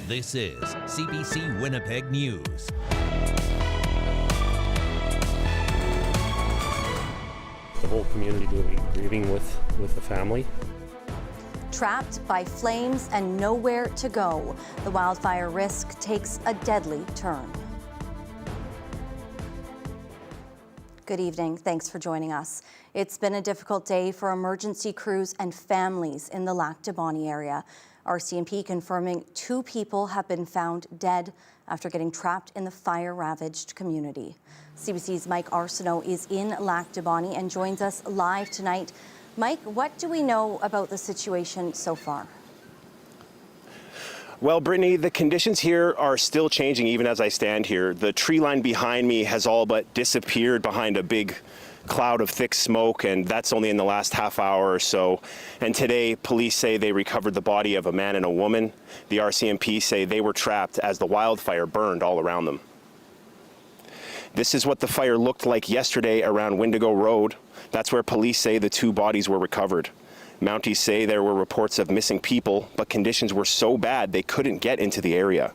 This is CBC Winnipeg News. The whole community will be grieving with the family. Trapped by flames and nowhere to go, the wildfire risk takes a deadly turn. Good evening. Thanks for joining us. It's been a difficult day for emergency crews and families in the Lac du Bonnet area. RCMP confirming 2 people have been found dead after getting trapped in the fire-ravaged community. CBC's Mike Arsenault is in Lac du Bonnet and joins us live tonight. Mike, what do we know about the situation so far? Well, Brittany, the conditions here are still changing even as I stand here. The tree line behind me has all but disappeared behind a big cloud of thick smoke, and that's only in the last half hour or so. And today, police say they recovered the body of a man and a woman. The RCMP say they were trapped as the wildfire burned all around them. This is what the fire looked like yesterday around Windigo Road. That's where police say the 2 bodies were recovered. Mounties say there were reports of missing people, but conditions were so bad they couldn't get into the area.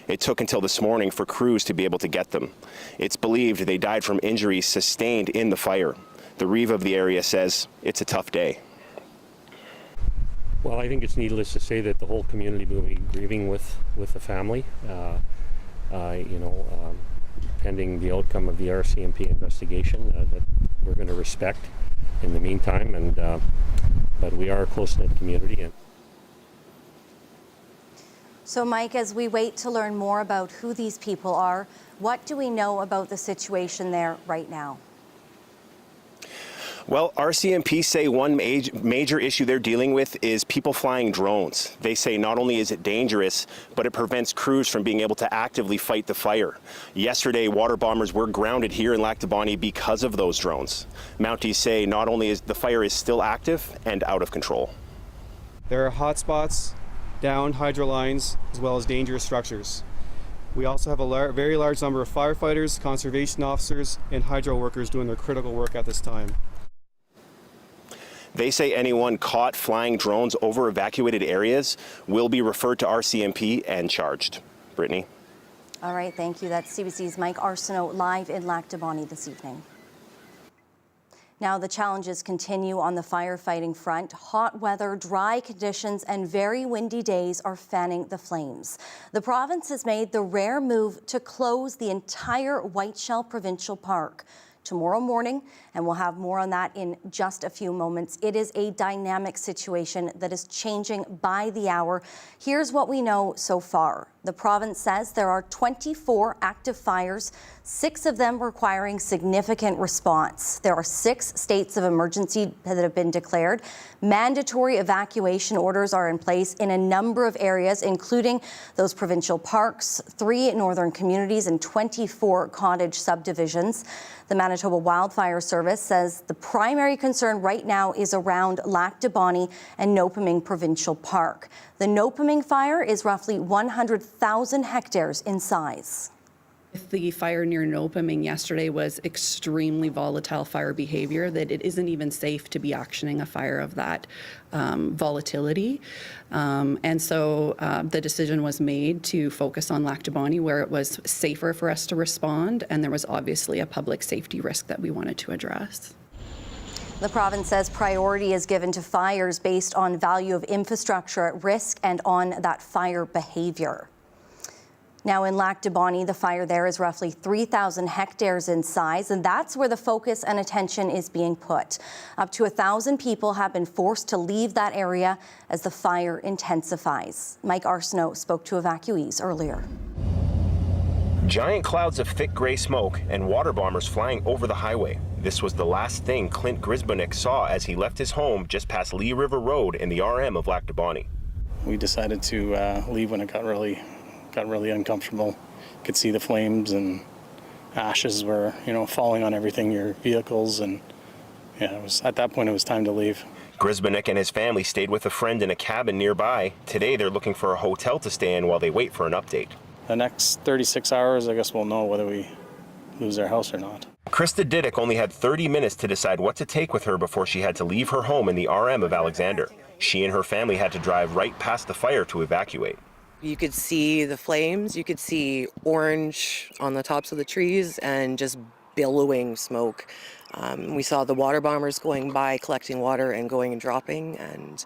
It took until this morning for crews to be able to get them. It's believed they died from injuries sustained in the fire. The Reeve of the area says it's a tough day. Well, I think it's needless to say that the whole community will be grieving with the family. Pending the outcome of the RCMP investigation that we're going to respect in the meantime, but we are a close-knit community. So, Mike, as we wait to learn more about who these people are, what do we know about the situation there right now? Well, RCMP say one major issue they're dealing with is people flying drones. They say not only is it dangerous, but it prevents crews from being able to actively fight the fire. Yesterday, water bombers were grounded here in Lac du Bonnet because of those drones. Mounties say not only is the fire is still active and out of control. There are hot spots, downed hydro lines, as well as dangerous structures. We also have a very large number of firefighters, conservation officers, and hydro workers doing their critical work at this time. They say anyone caught flying drones over evacuated areas will be referred to RCMP and charged. Brittany. All right, thank you. That's CBC's Mike Arsenault live in Lac du Bonnet this evening. Now, the challenges continue on the firefighting front. Hot weather, dry conditions, and very windy days are fanning the flames. The province has made the rare move to close the entire Whiteshell Provincial Park tomorrow morning, and we'll have more on that in just a few moments. It is a dynamic situation that is changing by the hour. Here's what we know so far. The province says there are 24 active fires, 6 of them requiring significant response. There are 6 states of emergency that have been declared. Mandatory evacuation orders are in place in a number of areas, including those provincial parks, 3 northern communities, and 24 cottage subdivisions. The Manitoba Wildfire Service says the primary concern right now is around Lac du Bonnet and Nopeming Provincial Park. The Nopeming fire is roughly 100,000 hectares in size. The fire near Nopeming yesterday was extremely volatile fire behavior, that it isn't even safe to be actioning a fire of that volatility. And so the decision was made to focus on Lac du Bonnet, where it was safer for us to respond, and there was obviously a public safety risk that we wanted to address. The province says priority is given to fires based on value of infrastructure at risk and on that fire behavior. Now, in Lac du Bonnet, the fire there is roughly 3,000 hectares in size, and that's where the focus and attention is being put. Up to 1,000 people have been forced to leave that area as the fire intensifies. Mike Arsenault spoke to evacuees earlier. Giant clouds of thick gray smoke and water bombers flying over the highway. This was the last thing Clint Grisbonick saw as he left his home just past Lee River Road in the RM of Lac du Bonnet. We decided to leave when it got really uncomfortable. Could see the flames and ashes were, falling on everything, your vehicles, and it was at that point it was time to leave. Grisbonick and his family stayed with a friend in a cabin nearby. Today they're looking for a hotel to stay in while they wait for an update. The next 36 hours, I guess we'll know whether we lose our house or not. Krista Diddick only had 30 minutes to decide what to take with her before she had to leave her home in the RM of Alexander. She and her family had to drive right past the fire to evacuate. You could see the flames, you could see orange on the tops of the trees and just billowing smoke. We saw the water bombers going by, collecting water and going and dropping, and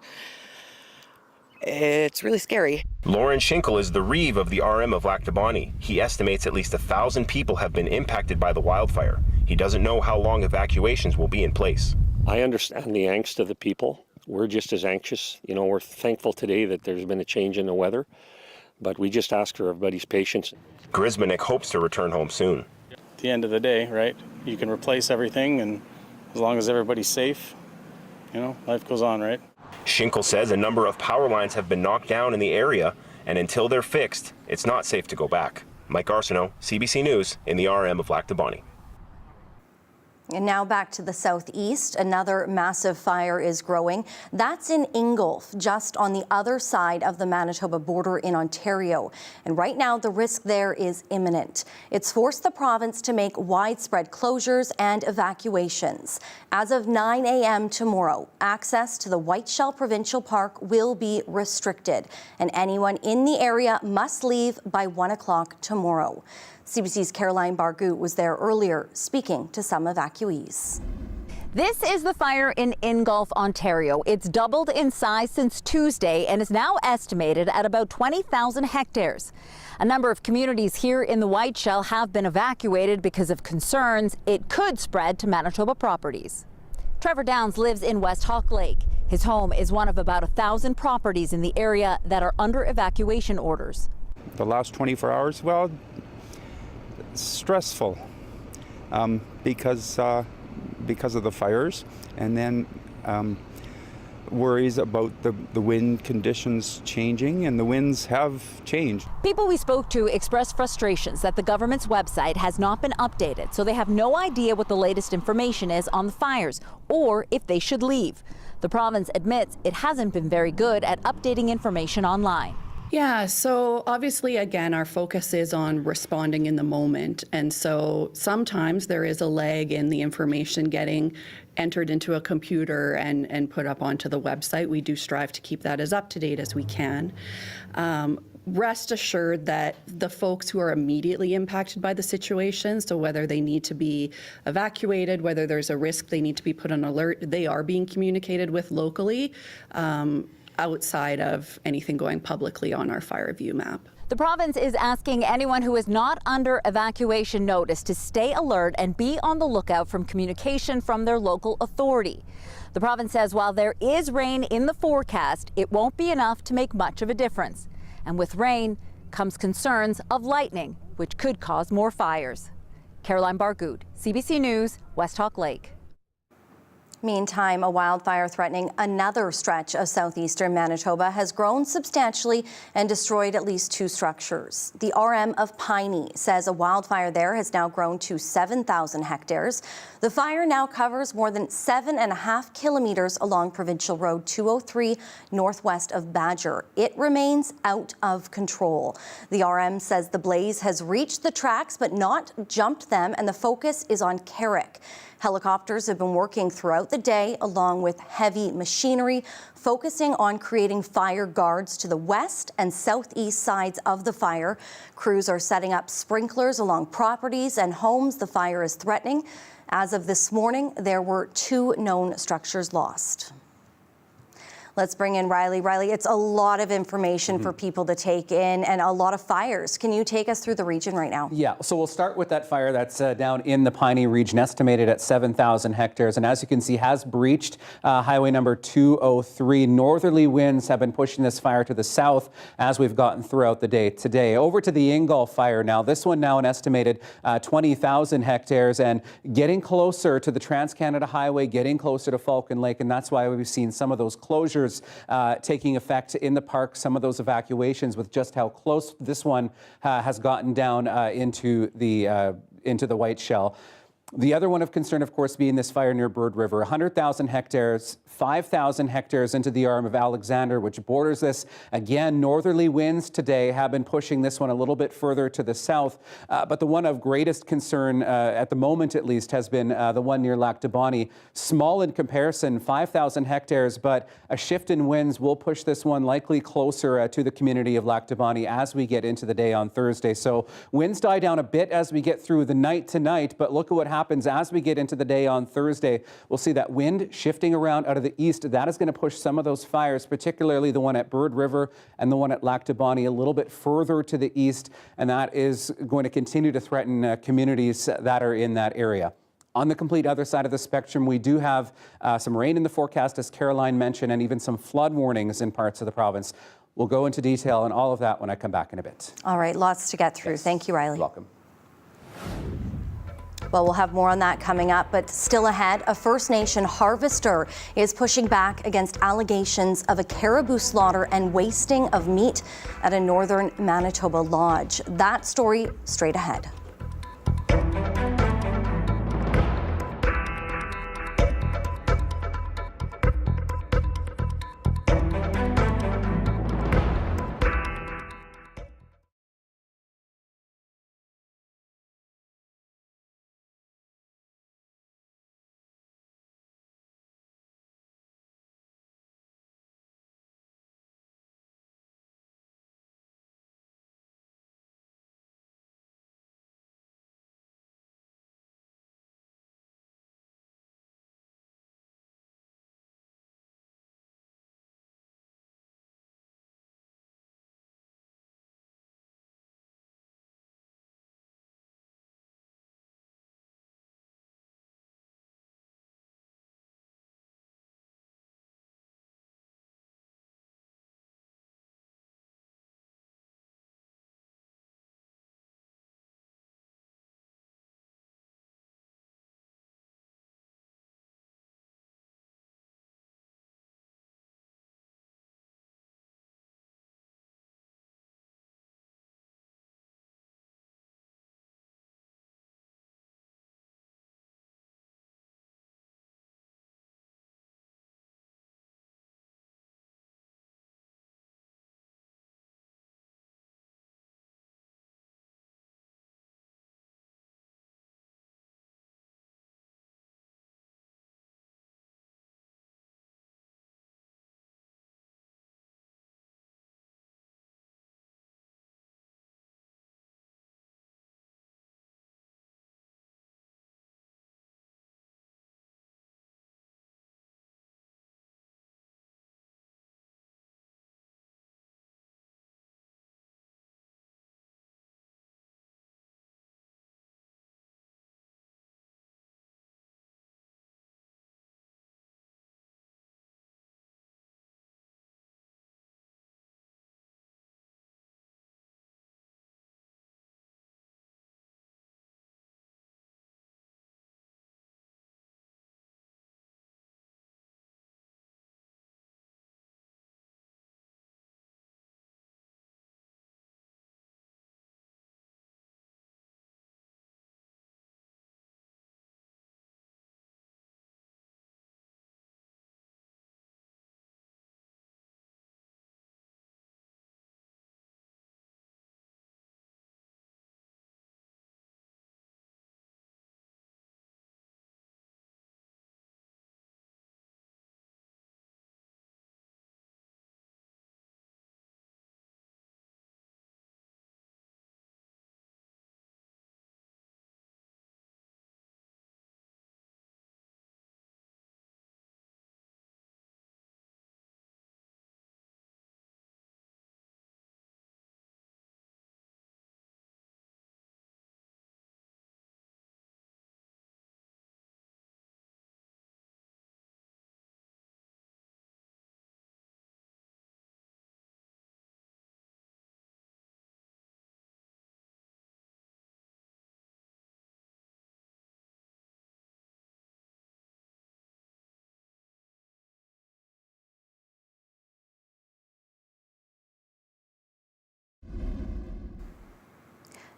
it's really scary. Lauren Schinkel is the Reeve of the RM of Lac du Bonnet. He estimates at least 1,000 people have been impacted by the wildfire. He doesn't know how long evacuations will be in place. I understand the angst of the people. We're just as anxious. You know, we're thankful today that there's been a change in the weather, but we just ask for everybody's patience. Grismanek hopes to return home soon. At the end of the day, right, you can replace everything, and as long as everybody's safe, you know, life goes on, right? Schinkel says a number of power lines have been knocked down in the area, and until they're fixed, it's not safe to go back. Mike Arsenault, CBC News, in the RM of Lac du Bonnet. And now back to the southeast. Another massive fire is growing. That's in Ingolf, just on the other side of the Manitoba border in Ontario. And right now, the risk there is imminent. It's forced the province to make widespread closures and evacuations. As of 9 a.m. tomorrow, access to the Whiteshell Provincial Park will be restricted, and anyone in the area must leave by 1 o'clock tomorrow. CBC's Caroline Bargout was there earlier, speaking to some evacuees. This is the fire in Ingolf, Ontario. It's doubled in size since Tuesday and is now estimated at about 20,000 hectares. A number of communities here in the Whiteshell have been evacuated because of concerns it could spread to Manitoba properties. Trevor Downs lives in West Hawk Lake. His home is one of about 1,000 properties in the area that are under evacuation orders. The last 24 hours, well, stressful because of the fires, and then worries about the wind conditions changing, and the winds have changed. People we spoke to expressed frustrations that the government's website has not been updated, so they have no idea what the latest information is on the fires or if they should leave. The province admits it hasn't been very good at updating information online. Yeah, so obviously, again, our focus is on responding in the moment. And so sometimes there is a lag in the information getting entered into a computer and put up onto the website. We do strive to keep that as up to date as we can. Rest assured that the folks who are immediately impacted by the situation, so whether they need to be evacuated, whether there's a risk they need to be put on alert, they are being communicated with locally. Outside of anything going publicly on our fire view map. The province is asking anyone who is not under evacuation notice to stay alert and be on the lookout from communication from their local authority. The province says while there is rain in the forecast, it won't be enough to make much of a difference. And with rain comes concerns of lightning, which could cause more fires. Caroline Bargout, CBC News, West Hawk Lake. Meantime, a wildfire threatening another stretch of southeastern Manitoba has grown substantially and destroyed at least 2 structures. The RM of Piney says a wildfire there has now grown to 7,000 hectares. The fire now covers more than 7.5 kilometers along Provincial Road 203 northwest of Badger. It remains out of control. The RM says the blaze has reached the tracks but not jumped them, and the focus is on Carrick. Helicopters have been working throughout the day along with heavy machinery, focusing on creating fire guards to the west and southeast sides of the fire. Crews are setting up sprinklers along properties and homes the fire is threatening. As of this morning, there were 2 known structures lost. Let's bring in Riley. Riley, it's a lot of information for people to take in and a lot of fires. Can you take us through the region right now? Yeah, so we'll start with that fire that's down in the Piney region, estimated at 7,000 hectares. And as you can see, has breached highway number 203. Northerly winds have been pushing this fire to the south as we've gotten throughout the day today. Over to the Ingolf fire now. This one now an estimated 20,000 hectares and getting closer to the Trans-Canada Highway, getting closer to Falcon Lake. And that's why we've seen some of those closures taking effect in the park, some of those evacuations with just how close this one has gotten down into the Whiteshell. The other one of concern, of course, being this fire near Bird River, 100,000 hectares, 5,000 hectares into the arm of Alexander, which borders this. Again, northerly winds today have been pushing this one a little bit further to the south. But the one of greatest concern, at the moment at least, has been the one near Lac du Bonnet. Small in comparison, 5,000 hectares, but a shift in winds will push this one likely closer to the community of Lac du Bonnet as we get into the day on Thursday. So winds die down a bit as we get through the night tonight, but look at what happens as we get into the day on Thursday. We'll see that wind shifting around out of the east. That is going to push some of those fires, particularly the one at Bird River and the one at Lac du Bonnet, a little bit further to the east, and that is going to continue to threaten communities that are in that area. On the complete other side of the spectrum, we do have some rain in the forecast, as Caroline mentioned, and even some flood warnings in parts of the province. We'll go into detail on all of that when I come back in a bit. All right, lots to get through. Yes. Thank you, Riley. You're welcome. Well, we'll have more on that coming up, but still ahead, a First Nation harvester is pushing back against allegations of a caribou slaughter and wasting of meat at a northern Manitoba lodge. That story straight ahead.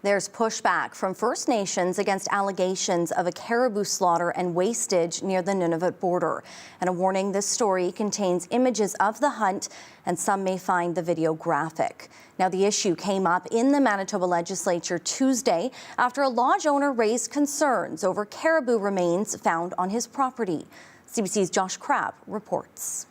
There's pushback from First Nations against allegations of a caribou slaughter and wastage near the Nunavut border. And a warning, this story contains images of the hunt and some may find the video graphic. Now, the issue came up in the Manitoba legislature Tuesday after a lodge owner raised concerns over caribou remains found on his property. CBC's Josh Crabb reports.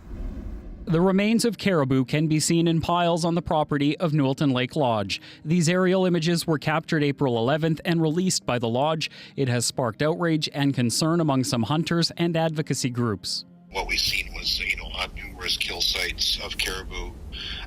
The remains of caribou can be seen in piles on the property of Newelton Lake Lodge. These aerial images were captured April 11th and released by the lodge. It has sparked outrage and concern among some hunters and advocacy groups. What we've seen was, numerous kill sites of caribou,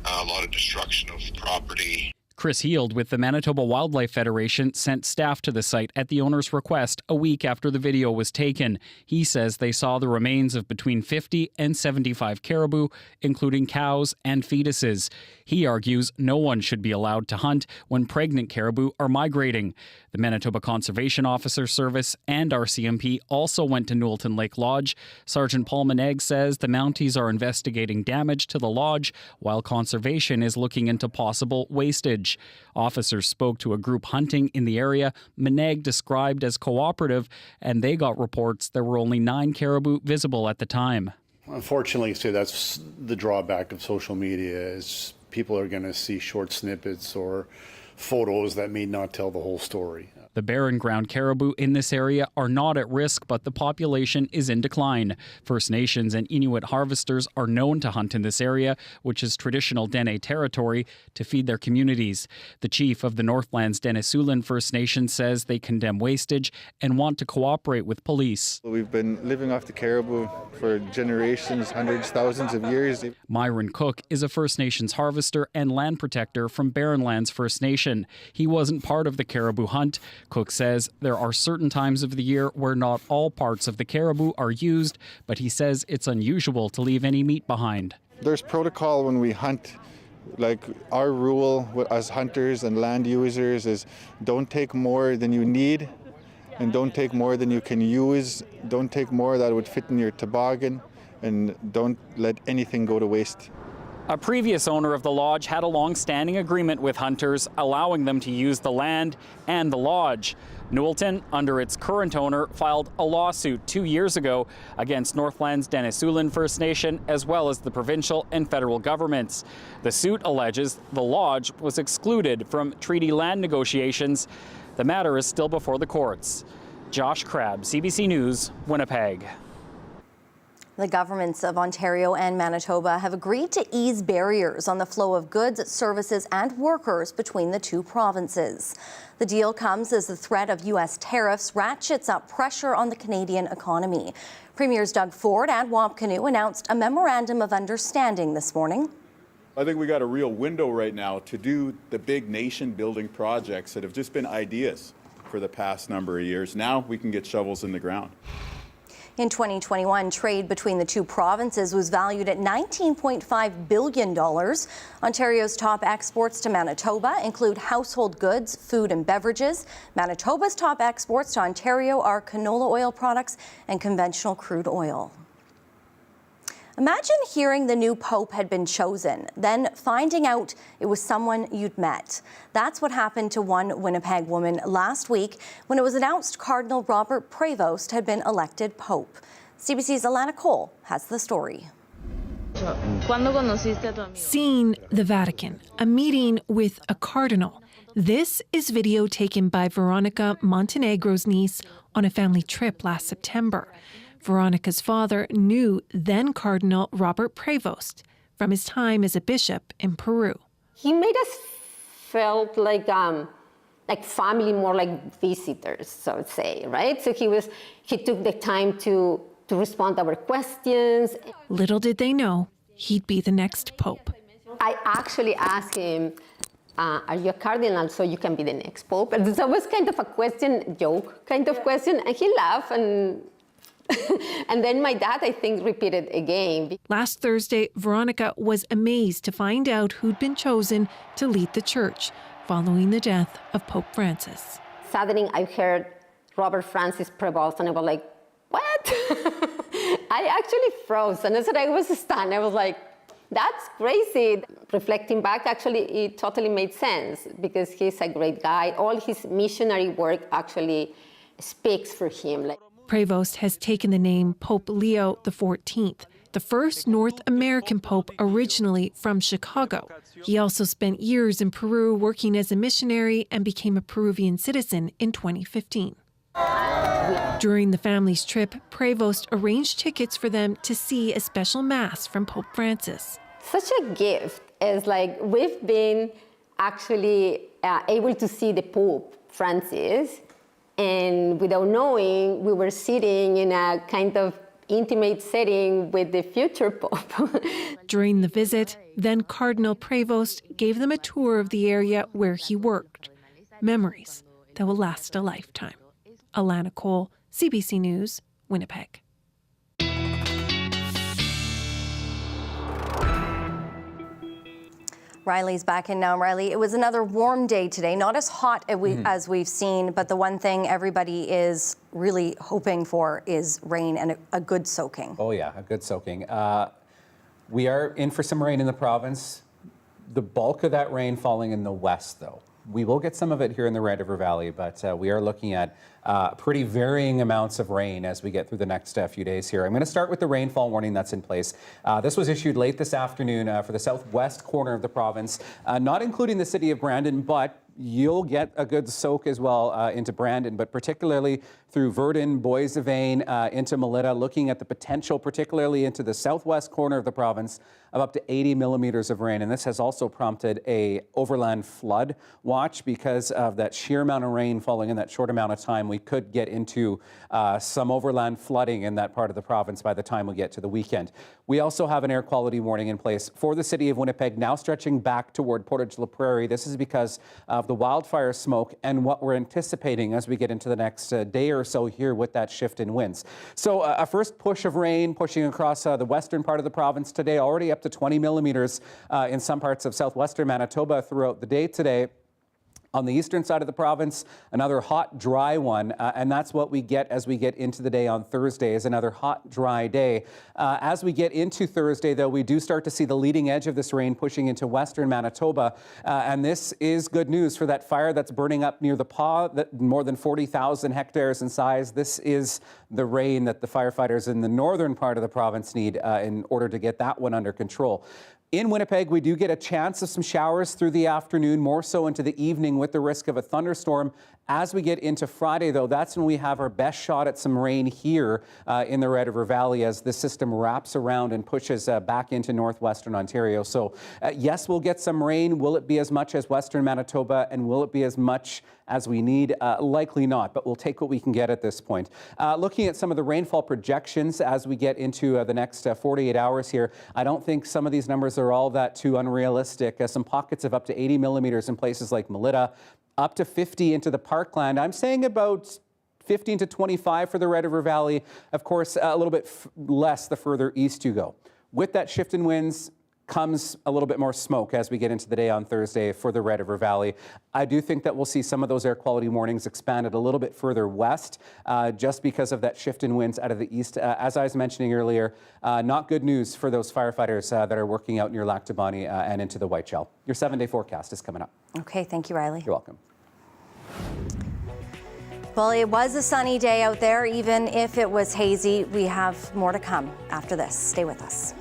a lot of destruction of property. Chris Heald with the Manitoba Wildlife Federation sent staff to the site at the owner's request a week after the video was taken. He says they saw the remains of between 50 and 75 caribou, including cows and fetuses. He argues no one should be allowed to hunt when pregnant caribou are migrating. The Manitoba Conservation Officer Service and RCMP also went to Newelton Lake Lodge. Sergeant Paul Meneg says the Mounties are investigating damage to the lodge, while conservation is looking into possible wastage. Officers spoke to a group hunting in the area Meneg described as cooperative, and they got reports there were only 9 caribou visible at the time. Unfortunately, that's the drawback of social media is people are going to see short snippets or photos that may not tell the whole story. The barren ground caribou in this area are not at risk, but the population is in decline. First Nations and Inuit harvesters are known to hunt in this area, which is traditional Dene territory, to feed their communities. The chief of the Northlands Denisulan First Nation says they condemn wastage and want to cooperate with police. We've been living off the caribou for generations, hundreds, thousands of years. Myron Cook is a First Nations harvester and land protector from Barren Lands First Nation. He wasn't part of the caribou hunt. Cook says there are certain times of the year where not all parts of the caribou are used, but he says it's unusual to leave any meat behind. There's protocol when we hunt. Like our rule as hunters and land users is don't take more than you need and don't take more than you can use. Don't take more that would fit in your toboggan and don't let anything go to waste. A previous owner of the lodge had a long-standing agreement with hunters, allowing them to use the land and the lodge. Newelton, under its current owner, filed a lawsuit 2 years ago against Northlands Denisulan First Nation, as well as the provincial and federal governments. The suit alleges the lodge was excluded from treaty land negotiations. The matter is still before the courts. Josh Crabb, CBC News, Winnipeg. The governments of Ontario and Manitoba have agreed to ease barriers on the flow of goods, services, and workers between the two provinces. The deal comes as the threat of U.S. tariffs ratchets up pressure on the Canadian economy. Premiers Doug Ford and Wap Kinew announced a memorandum of understanding this morning. I think we got a real window right now to do the big nation-building projects that have just been ideas for the past number of years. Now we can get shovels in the ground. In 2021, trade between the two provinces was valued at $19.5 billion. Ontario's top exports to Manitoba include household goods, food and beverages. Manitoba's top exports to Ontario are canola oil products and conventional crude oil. Imagine hearing the new pope had been chosen, then finding out it was someone you'd met. That's what happened to one Winnipeg woman last week when it was announced Cardinal Robert Prevost had been elected pope. CBC's Alana Cole has the story. Seeing the Vatican, a meeting with a cardinal. This is video taken by Veronica Montenegro's niece on a family trip last September. Veronica's father knew then Cardinal Robert Prevost from his time as a bishop in Peru. He made us felt like family, more like visitors, so to say, right? So he took the time to respond to our questions. Little did they know he'd be the next pope. I actually asked him, are you a cardinal so you can be the next pope? And that was kind of a question, joke kind of question, and he laughed and and then my dad, I think, repeated again. Last Thursday, Veronica was amazed to find out who'd been chosen to lead the church following the death of Pope Francis. Suddenly, I heard Robert Francis Prevost, and I was like, what? I actually froze, and I said I was stunned. I was like, That's crazy. Reflecting back, actually, it totally made sense because he's a great guy. All his missionary work actually speaks for him. Prevost has taken the name Pope Leo XIV, the first North American pope originally from Chicago. He also spent years in Peru working as a missionary and became a Peruvian citizen in 2015. During the family's trip, Prevost arranged tickets for them to see a special mass from Pope Francis. Such a gift. It's like we've been actually able to see the Pope Francis, and without knowing, we were sitting in a kind of intimate setting with the future Pope. During the visit, then Cardinal Prevost gave them a tour of the area where he worked. Memories that will last a lifetime. Alana Cole, CBC News, Winnipeg. Riley's back in now. Riley, it was another warm day today, not as hot as we've seen, but the one thing everybody is really hoping for is rain and a good soaking. Oh yeah, a good soaking. We are in for some rain in the province. The bulk of that rain falling in the west, though. We will get some of it here in the Red River Valley, but we are looking at pretty varying amounts of rain as we get through the next few days here. I'm going to start with the rainfall warning that's in place. This was issued late this afternoon for the southwest corner of the province, not including the city of Brandon, but you'll get a good soak as well into Brandon, but particularly through Verdun, Boissevain, into Melita, looking at the potential, particularly into the southwest corner of the province, of up to 80 millimeters of rain. And this has also prompted a overland flood watch because of that sheer amount of rain falling in that short amount of time. We could get into some overland flooding in that part of the province by the time we get to the weekend. We also have an air quality warning in place for the city of Winnipeg, now stretching back toward Portage La Prairie. This is because of the wildfire smoke and what we're anticipating as we get into the next day or so here with that shift in winds. So a first push of rain pushing across the western part of the province today, already up to 20 millimeters in some parts of southwestern Manitoba throughout the day today. On the eastern side of the province, another hot, dry one, and that's what we get as we get into the day on Thursday, is another hot, dry day. As we get into Thursday, though, we do start to see the leading edge of this rain pushing into western Manitoba, and this is good news for that fire that's burning up near the Paw, that more than 40,000 hectares in size. This is the rain that the firefighters in the northern part of the province need in order to get that one under control. In Winnipeg, we do get a chance of some showers through the afternoon, more so into the evening with the risk of a thunderstorm. As we get into Friday, though, that's when we have our best shot at some rain here in the Red River Valley as this system wraps around and pushes back into northwestern Ontario. So yes, we'll get some rain. Will it be as much as western Manitoba, and will it be as much as we need? Likely not, but we'll take what we can get at this point. Looking at some of the rainfall projections as we get into the next 48 hours here, I don't think some of these numbers are all that too unrealistic. Some pockets of up to 80 millimeters in places like Melita, up to 50 into the Parkland. I'm saying about 15 to 25 for the Red River Valley. Of course, a little bit less the further east you go. With that shift in winds comes a little bit more smoke as we get into the day on Thursday for the Red River Valley. I do think that we'll see some of those air quality warnings expanded a little bit further west just because of that shift in winds out of the east. As I was mentioning earlier, not good news for those firefighters that are working out near Lac du Bonnet and into the Whiteshell. Your 7-day forecast is coming up. Okay, thank you, Riley. You're welcome. Well, it was a sunny day out there, even if it was hazy. We have more to come after this. Stay with us.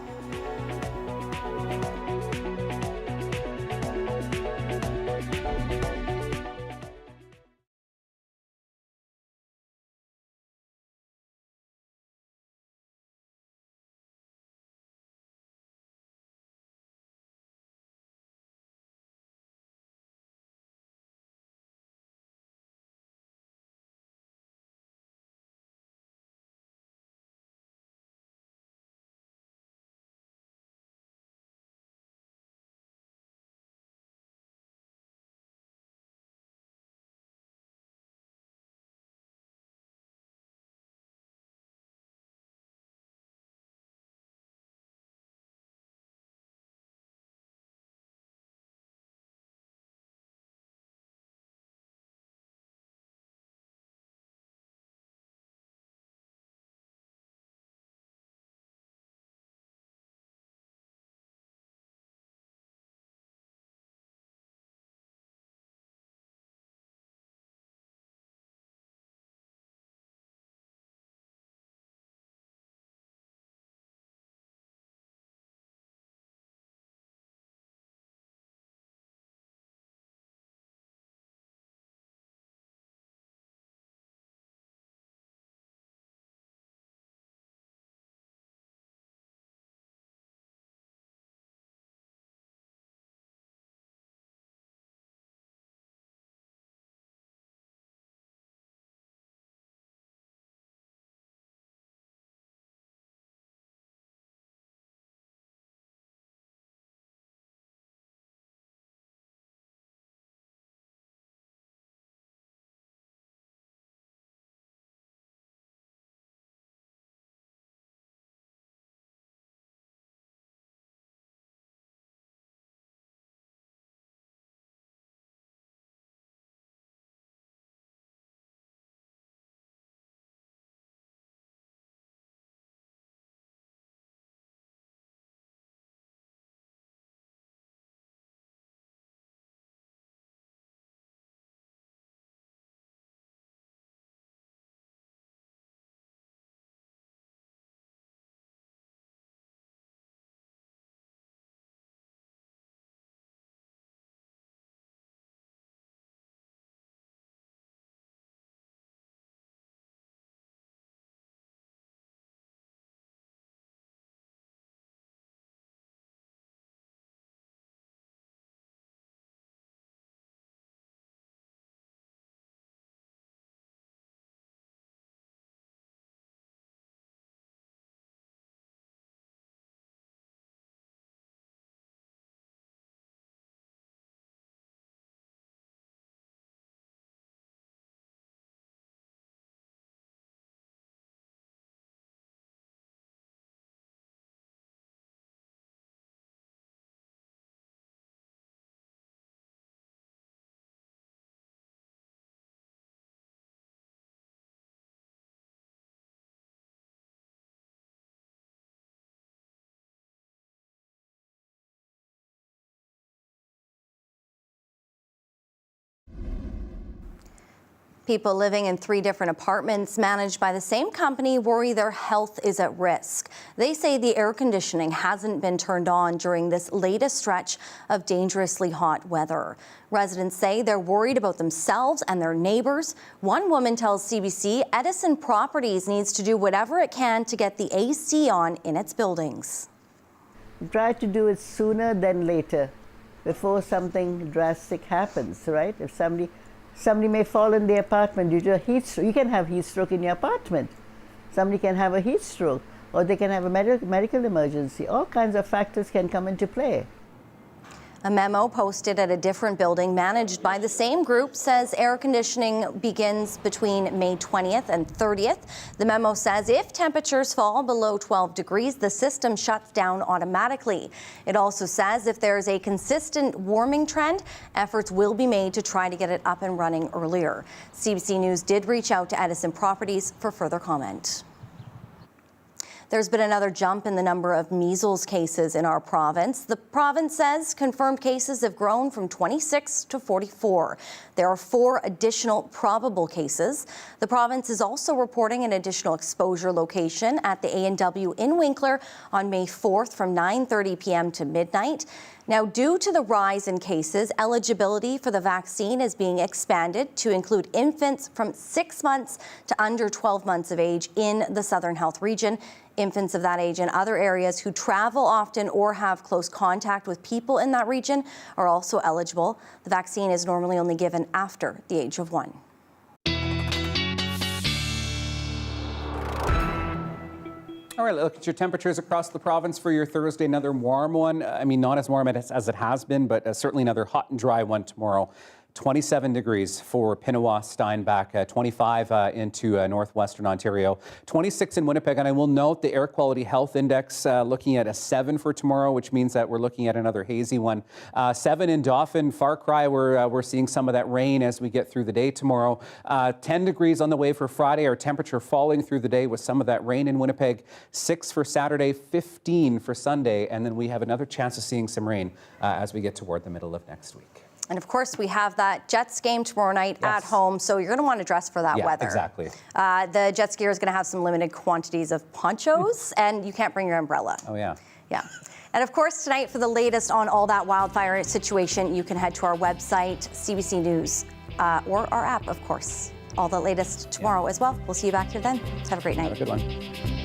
People living in 3 different apartments managed by the same company worry their health is at risk. They say the air conditioning hasn't been turned on during this latest stretch of dangerously hot weather. Residents say they're worried about themselves and their neighbors. One woman tells CBC Edison Properties needs to do whatever it can to get the AC on in its buildings. Try to do it sooner than later, before something drastic happens, right? If somebody may fall in the apartment due to a heat stroke. You can have heat stroke in your apartment. Somebody can have a heat stroke, or they can have a medical emergency. All kinds of factors can come into play. A memo posted at a different building managed by the same group says air conditioning begins between May 20th and 30th. The memo says if temperatures fall below 12 degrees, the system shuts down automatically. It also says if there is a consistent warming trend, efforts will be made to try to get it up and running earlier. CBC News did reach out to Edison Properties for further comment. There's been another jump in the number of measles cases in our province. The province says confirmed cases have grown from 26 to 44. There are 4 additional probable cases. The province is also reporting an additional exposure location at the A&W in Winkler on May 4th from 9:30 p.m. to midnight. Now, due to the rise in cases, eligibility for the vaccine is being expanded to include infants from 6 months to under 12 months of age in the Southern Health region. Infants of that age in other areas who travel often or have close contact with people in that region are also eligible. The vaccine is normally only given after the age of 1. All right, look at your temperatures across the province for your Thursday. Another warm one. I mean, not as warm as it has been, but certainly another hot and dry one tomorrow. 27 degrees for Pinawa, Steinbach, 25 into northwestern Ontario, 26 in Winnipeg. And I will note the air quality health index looking at a 7 for tomorrow, which means that we're looking at another hazy one. 7 in Dauphin, far cry. We're seeing some of that rain as we get through the day tomorrow. 10 degrees on the way for Friday. Our temperature falling through the day with some of that rain in Winnipeg. 6 for Saturday, 15 for Sunday. And then we have another chance of seeing some rain as we get toward the middle of next week. And of course, we have that Jets game tomorrow night at home, so you're going to want to dress for that weather. Exactly. The jet skier is going to have some limited quantities of ponchos, and you can't bring your umbrella. Oh, yeah. Yeah. And of course, tonight, for the latest on all that wildfire situation, you can head to our website, CBC News, or our app, of course. All the latest tomorrow as well. We'll see you back here then. Have a great night. Have a good one.